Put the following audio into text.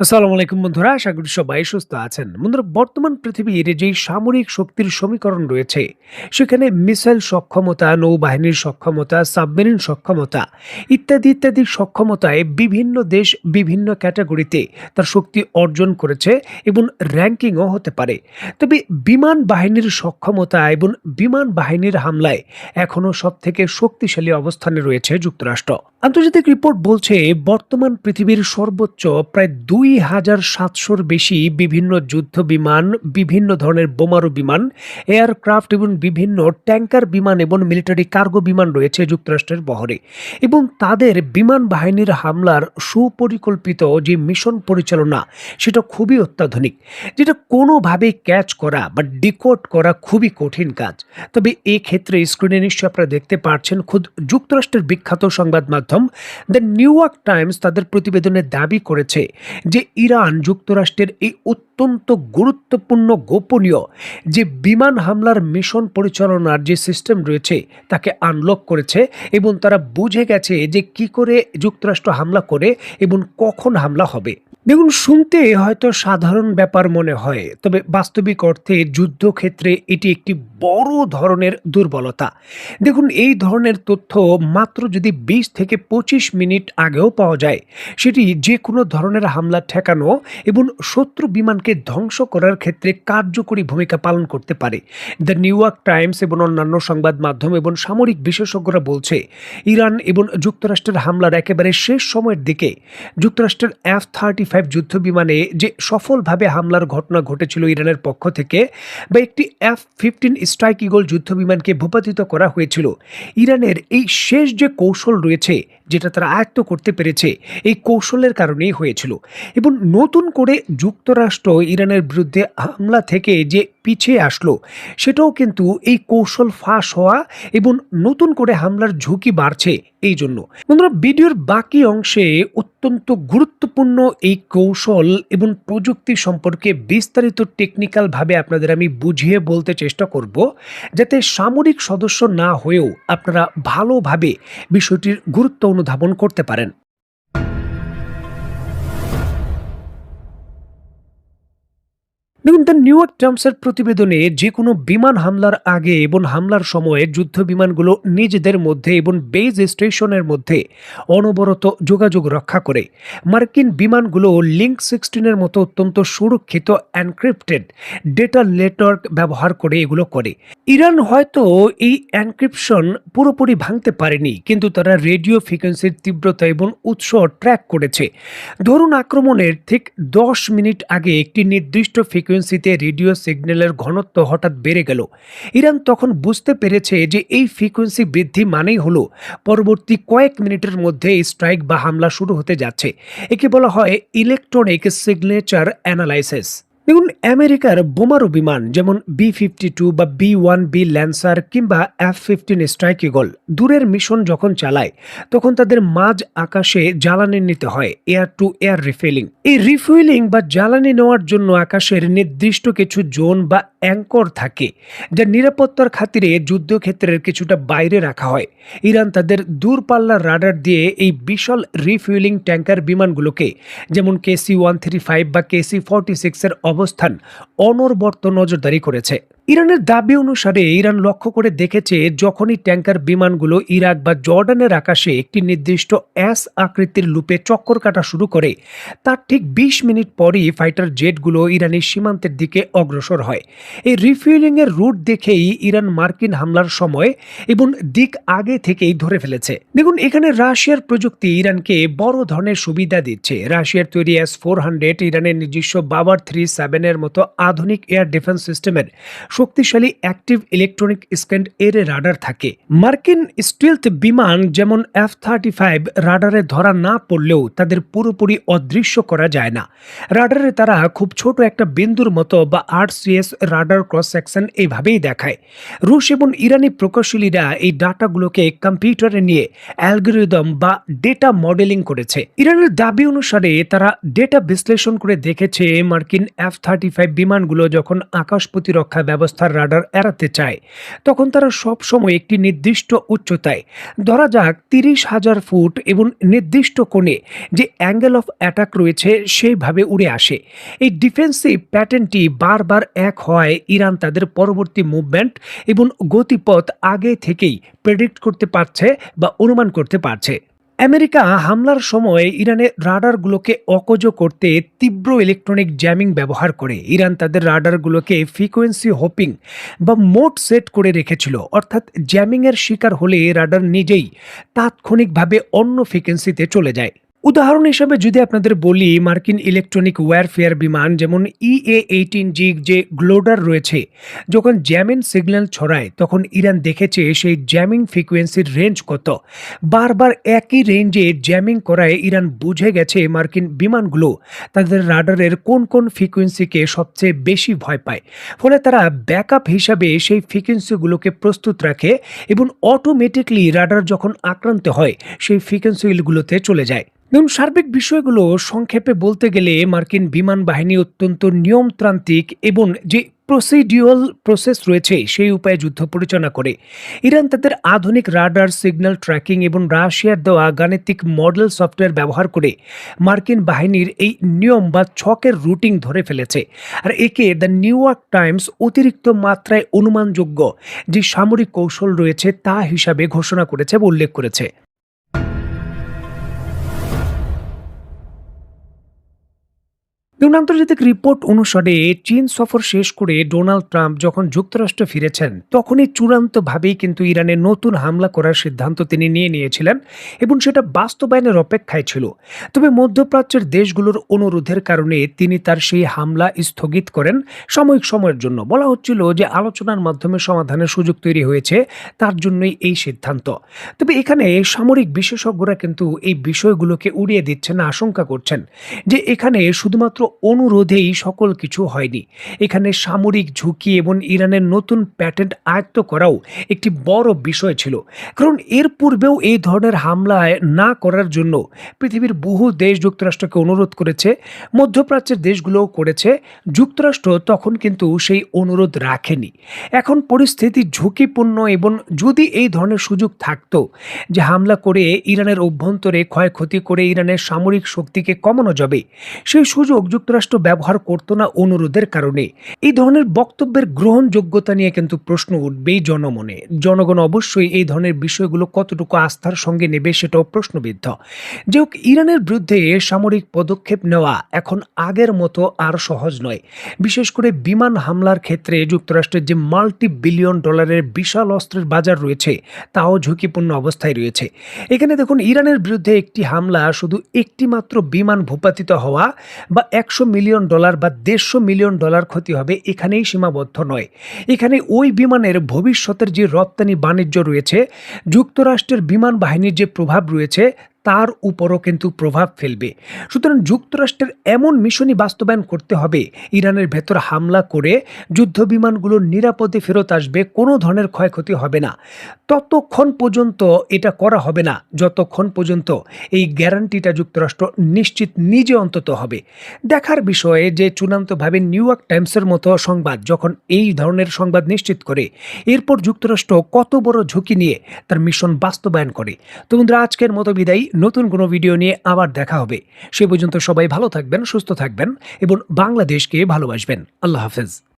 আসসালামু আলাইকুম বন্ধুরা, আশা করি সবাই সুস্থ আছেন। বন্ধুরা, বর্তমান পৃথিবীর যেই সামরিক শক্তির সমীকরণ রয়েছে, সেখানে মিসাইল সক্ষমতা, নৌবাহিনীর সক্ষমতা, সাবমেরিন সক্ষমতা ইত্যাদি ইত্যাদি সক্ষমতায় বিভিন্ন দেশ বিভিন্ন ক্যাটাগরিতে তার শক্তি অর্জন করেছে এবং র্যাঙ্কিংও হতে পারে। তবে বিমান বাহিনীর সক্ষমতা এবং বিমান বাহিনীর হামলায় এখনও সব থেকে শক্তিশালী অবস্থানে রয়েছে যুক্তরাষ্ট্র। আন্তর্জাতিক রিপোর্ট বলছে বর্তমান পৃথিবীর সর্বোচ্চ প্রায় ২,৭০০-র বেশি বিভিন্ন যুদ্ধ বিমান, বিভিন্ন ধরনের বোমারু বিমান, এয়ারক্রাফট এবং বিভিন্ন ট্যাঙ্কার বিমান এবং মিলিটারি কার্গো বিমান রয়েছে যুক্তরাষ্ট্রের বহরে। এবং তাদের বিমান বাহিনীর হামলার সুপরিকল্পিত যে মিশন পরিচালনা, সেটা খুবই অত্যাধুনিক, যেটা কোনোভাবেই ক্যাচ করা বা ডিকোড করা খুবই কঠিন কাজ। তবে এক্ষেত্রে স্ক্রিনে নিশ্চয়ই আপনারা দেখতে পাচ্ছেন, খুদ যুক্তরাষ্ট্রের বিখ্যাত সংবাদ মাধ্যম দ্য নিউ ইয়র্ক টাইমস তাদের প্রতিবেদনে দাবি করেছে যে ইরান যুক্তরাষ্ট্রের এই অত্যন্ত গুরুত্বপূর্ণ গোপনীয় যে বিমান হামলার মিশন পরিচালনার যে সিস্টেম রয়েছে তাকে আনলক করেছে এবং তারা বুঝে গেছে যে কি করে যুক্তরাষ্ট্র হামলা করে এবং কখন হামলা হবে। দেখুন, শুনতে হয়তো সাধারণ ব্যাপার মনে হয়, তবে বাস্তবিক অর্থে যুদ্ধক্ষেত্রে এটি একটি বড় ধরনের দুর্বলতা। দেখুন, এই ধরনের তথ্য মাত্র যদি ২০ থেকে ২৫ মিনিট আগেও পাওয়া যায়, সেটি যে কোনো ধরনের হামলা ঠেকানো এবং শত্রু বিমানকে ধ্বংস করার ক্ষেত্রে কার্যকরী ভূমিকা পালন করতে পারে। দ্য নিউ ইয়র্ক টাইমস এবং অন্যান্য সংবাদ মাধ্যম এবং সামরিক বিশেষজ্ঞরা বলছে, ইরান এবং যুক্তরাষ্ট্রের হামলার একেবারে শেষ সময়ের দিকে যুক্তরাষ্ট্রের F-35 যুদ্ধ বিমানে যে সফলভাবে হামলার ঘটনা ঘটেছিল ইরানের পক্ষ থেকে, বা একটি F-15 স্ট্রাইক ইগল যুদ্ধ বিমানকে ভূপাতিত করা হয়েছিল, ইরানের এই শেষ যে কৌশল রয়েছে যেটা তারা আয়ত্ত করতে পেরেছে, এই কৌশলের কারণেই হয়েছিল। এবং নতুন করে যুক্তরাষ্ট্র ইরানের বিরুদ্ধে হামলা থেকে যে পিছিয়ে আসলো, সেটাও কিন্তু এই কৌশল ফাঁস হওয়া এবং নতুন করে হামলার ঝুঁকি বাড়ছে এই জন্য। বন্ধুরা, ভিডিওর বাকি অংশে অত্যন্ত গুরুত্বপূর্ণ এই কৌশল এবং প্রযুক্তি সম্পর্কে বিস্তারিত টেকনিক্যালভাবে আপনাদের আমি বুঝিয়ে বলতে চেষ্টা করব, যাতে সামরিক সদস্য না হয়েও আপনারা ভালোভাবে বিষয়টির গুরুত্ব অনুধাবন করতে পারেন। দেখুন, দ্য নিউ ইয়র্ক টাইমসের প্রতিবেদনে যে কোনো বিমান হামলার আগে এবং হামলার সময়ে যুদ্ধ বিমানগুলো নিজেদের মধ্যে এবং বেজ স্টেশনের মধ্যে অনবরত যোগাযোগ রক্ষা করে। মার্কিন বিমানগুলো লিঙ্ক 16-এর মতো অত্যন্ত সুরক্ষিত এনক্রিপ্টেড ডেটা নেটওয়ার্ক ব্যবহার করে এগুলো করে। ইরান হয়তো এই এনক্রিপশন পুরোপুরি ভাঙতে পারেনি, কিন্তু তারা রেডিও ফ্রিকোয়েন্সির তীব্রতা এবং উৎস ট্র্যাক করেছে। ধরুন, আক্রমণের ঠিক 10 মিনিট আগে একটি নির্দিষ্ট ফ্রিকোয়েন্সিতে রেডিও সিগন্যালের ঘনত্ব হঠাৎ বেড়ে গেল। ইরান তখন বুঝতে পেরেছে যে এই ফ্রিকোয়েন্সি বৃদ্ধি মানেই হলো পরবর্তী কয়েক মিনিটের মধ্যে স্ট্রাইক বা হামলা শুরু হতে যাচ্ছে। একে বলা হয় ইলেকট্রনিক সিগনেচার অ্যানালাইসিস। দেখুন, আমেরিকার বোমারু বিমান যেমন B-52 বা B-1B ল্যান্সার কিংবা F-15 স্ট্রাইক ইগল দূরের মিশন যখন চালায়, তখন তাদের মাঝ আকাশে জ্বালানি নিতে হয়, এয়ার টু এয়ার রিফিলিং। এই রিফুয়েলিং বা জ্বালানি নেওয়ার জন্য আকাশের নির্দিষ্ট কিছু জোন বা অ্যাঙ্কর থাকে, যা নিরাপত্তার খাতিরে যুদ্ধক্ষেত্রের কিছুটা বাইরে রাখা হয়। ইরান তাদের দূরপাল্লার রাডার দিয়ে এই বিশাল রিফুয়েলিং ট্যাঙ্কার বিমানগুলোকে, যেমন KC-135 বা KC-46 এর অবস্থান অনবরত নজরদারি করেছে। ইরানের দাবি অনুসারে ইরান লক্ষ্য করে দেখেছে, যখনই ট্যাঙ্কার বিমানগুলো ইরাক বা জর্ডানের আকাশে একটি নির্দিষ্ট এস আকৃতির লুপে চক্কর কাটা শুরু করে, তার ঠিক 20 মিনিট পরই ফাইটার জেটগুলো ইরানি সীমান্তের দিকে অগ্রসর হয়। এই রিফুয়েলিং এর রুট দেখেই ইরান মার্কিন হামলার সময় এবং দিক আগে থেকেই ধরে ফেলেছে। দেখুন, এখানে রাশিয়ার প্রযুক্তি ইরানকে বড় ধরনের সুবিধা দিচ্ছে। রাশিয়ার তৈরি S-400 ইরানের নিজস্ব বাবার 37 এর মতো আধুনিক এয়ার ডিফেন্স সিস্টেমের শক্তিশালী অ্যাক্টিভ ইলেকট্রনিক স্ক্যান্ড এর রাডার থাকে। মার্কিন স্টিলথ বিমান যেমন F-35 রাডারে ধরা না পড়লেও তাদের পুরোপুরি অদৃশ্য করা যায় না। রাডারে তারা খুব ছোট একটা বিন্দুর মতো বা RCS রাডার ক্রস সেকশন এইভাবেই দেখায়। রুশ এবং ইরানি প্রকৌশলীরা এই ডাটাগুলোকে কম্পিউটারে নিয়ে অ্যালগরিদম বা ডেটা মডেলিং করেছে। ইরানের দাবি অনুসারে তারা ডেটা বিশ্লেষণ করে দেখেছে, মার্কিন F-35 বিমানগুলো যখন আকাশ প্রতিরক্ষা ব্যবস্থা অবস্থার রাডার এড়াতে চায়, তখন তারা সবসময় একটি নির্দিষ্ট উচ্চতায়, ধরা যাক 30,000 ফুট এবং নির্দিষ্ট কোণে যে অ্যাঙ্গেল অফ অ্যাটাক রয়েছে সেইভাবে উড়ে আসে। এই ডিফেন্সিভ প্যাটার্নটি বারবার এক হওয়ায় ইরান তাদের পরবর্তী মুভমেন্ট এবং গতিপথ আগে থেকেই প্রেডিক্ট করতে পারছে বা অনুমান করতে পারছে। আমেরিকা হামলার সময় ইরানের রাডারগুলোকে অকজ করতে তীব্র ইলেকট্রনিক জ্যামিং ব্যবহার করে। ইরান তাদের রাডারগুলোকে ফ্রিকোয়েন্সি হোপিং বা মোড সেট করে রেখেছিল, অর্থাৎ জ্যামিংয়ের শিকার হলে রাডার নিজেই তাৎক্ষণিকভাবে অন্য ফ্রিকোয়েন্সিতে চলে যায়। উদাহরণ হিসেবে যদি আপনাদের বলি, মার্কিন ইলেকট্রনিক ওয়্যারফেয়ার বিমান যেমন EA-18G যে গ্লোডার রয়েছে, যখন জ্যামিং সিগন্যাল ছড়ায় তখন ইরান দেখেছে সেই জ্যামিং ফ্রিকোয়েন্সির রেঞ্জ কত। বারবার একই রেঞ্জে জ্যামিং করায় ইরান বুঝে গেছে মার্কিন বিমানগুলো তাদের রাডারের কোন কোন ফ্রিকোয়েন্সিকে সবচেয়ে বেশি ভয় পায়। ফলে তারা ব্যাকআপ হিসাবে সেই ফ্রিকোয়েন্সিগুলোকে প্রস্তুত রাখে এবং অটোমেটিকলি রাডার যখন আক্রান্ত হয় সেই ফ্রিকোয়েন্সিগুলোতে চলে যায়। দেখুন, সার্বিক বিষয়গুলো সংক্ষেপে বলতে গেলে মার্কিন বিমান বাহিনী অত্যন্ত নিয়মতান্ত্রিক এবং যে প্রসিডিউরাল প্রসেস রয়েছে সেই উপায়ে যুদ্ধ পরিচালনা করে। ইরান তাদের আধুনিক রাডার, সিগন্যাল ট্র্যাকিং এবং রাশিয়ার দেওয়া গাণিতিক মডেল সফটওয়্যার ব্যবহার করে মার্কিন বাহিনীর এই নিয়ম বা ছকের রুটিং ধরে ফেলেছে। আর একে দ্য নিউ ইয়র্ক টাইমস অতিরিক্ত মাত্রায় অনুমানযোগ্য যে সামরিক কৌশল রয়েছে তা হিসাবে ঘোষণা করেছে বা উল্লেখ করেছে। আন্তর্জাতিক রিপোর্ট অনুসারে চীন সফর শেষ করে ডোনাল্ড ট্রাম্প যখন যুক্তরাষ্ট্র ফিরেছেন তখনই চূড়ান্তভাবেই কিন্তু ইরানে নতুন হামলা করার সিদ্ধান্ত তিনি নিয়েছিলেন এবং সেটা বাস্তবায়নের অপেক্ষায় ছিল। তবে মধ্যপ্রাচ্যের দেশগুলোর অনুরোধের কারণে তিনি তার সেই হামলা স্থগিত করেন সাময়িক সময়ের জন্য। বলা হচ্ছিল যে আলোচনার মাধ্যমে সমাধানের সুযোগ তৈরি হয়েছে, তার জন্যই এই সিদ্ধান্ত। তবে এখানে সামরিক বিশেষজ্ঞরা কিন্তু এই বিষয়গুলোকে উড়িয়ে দিচ্ছেন, আশঙ্কা করছেন যে এখানে শুধুমাত্র অনুরোধেই সকল কিছু হয়নি। এখানে সামরিক ঝুঁকি এবং ইরানের নতুন প্যাটেন্ট আয়ত্ত করাও একটি বড় বিষয় ছিল। কারণ এর পূর্বেও এই ধরনের হামলায় না করার জন্য পৃথিবীর বহু দেশ যুক্তরাষ্ট্রকে অনুরোধ করেছে, মধ্যপ্রাচ্যের দেশগুলোও করেছে। যুক্তরাষ্ট্র তখন কিন্তু সেই অনুরোধ রাখেনি। এখন পরিস্থিতি ঝুঁকিপূর্ণ এবং যদি এই ধরনের সুযোগ থাকতো যে হামলা করে ইরানের অভ্যন্তরে ক্ষয়ক্ষতি করে ইরানের সামরিক শক্তিকে কমানো যাবে, সেই সুযোগ যুক্তরাষ্ট্র ব্যবহার করতো না অনুরোধের কারণে। এই ধরনের বক্তব্যের গ্রহণযোগ্যতা নিয়ে কিন্তু প্রশ্ন উঠবেই জনমনে। জনগণ অবশ্যই এই ধরনের বিষয়গুলো কতটুকু আস্থার সঙ্গে নেবে সেটাও প্রশ্নবিদ্ধ। যে হোক, ইরানের বিরুদ্ধে সামরিক পদক্ষেপ নেওয়া এখন আগের মতো আর সহজ নয়। বিশেষ করে বিমান হামলার ক্ষেত্রে যুক্তরাষ্ট্রের যে মাল্টি-বিলিয়ন ডলারের বিশাল অস্ত্রের বাজার রয়েছে তাও ঝুঁকিপূর্ণ অবস্থায় রয়েছে। এখানে দেখুন, ইরানের বিরুদ্ধে একটি হামলা শুধু একটি মাত্র বিমান ভূপাতিত হওয়া বা $100 মিলিয়ন বা $150 মিলিয়ন ক্ষতি হবে এখানেই সীমাবদ্ধ নয়। এখানে ওই বিমানের ভবিষ্যতের যে রপ্তানি বাণিজ্য রয়েছে, যুক্তরাষ্ট্রের বিমান বাহিনীর যে প্রভাব রয়েছে তার উপরও কিন্তু প্রভাব ফেলবে। সুতরাং যুক্তরাষ্ট্রের এমন মিশনই বাস্তবায়ন করতে হবে ইরানের ভেতর হামলা করে যুদ্ধ বিমানগুলো নিরাপদে ফেরত আসবে, কোনো ধরনের ক্ষয়ক্ষতি হবে না। ততক্ষণ পর্যন্ত এটা করা হবে না যতক্ষণ পর্যন্ত এই গ্যারান্টিটা যুক্তরাষ্ট্র নিশ্চিত নিজে অন্তত হবে। দেখার বিষয়ে যে চূড়ান্তভাবে নিউ ইয়র্ক টাইমসের মতো সংবাদ যখন এই ধরনের সংবাদ নিশ্চিত করে, এরপর যুক্তরাষ্ট্র কত বড় ঝুঁকি নিয়ে তার মিশন বাস্তবায়ন করে। তো বন্ধুরা, আজকের মতো বিদায়। নতুন কোনো ভিডিও নিয়ে আবার দেখা হবে। সে পর্যন্ত সবাই ভালো থাকবেন, সুস্থ থাকবেন এবং বাংলাদেশকে ভালোবাসবেন। আল্লাহ হাফেজ।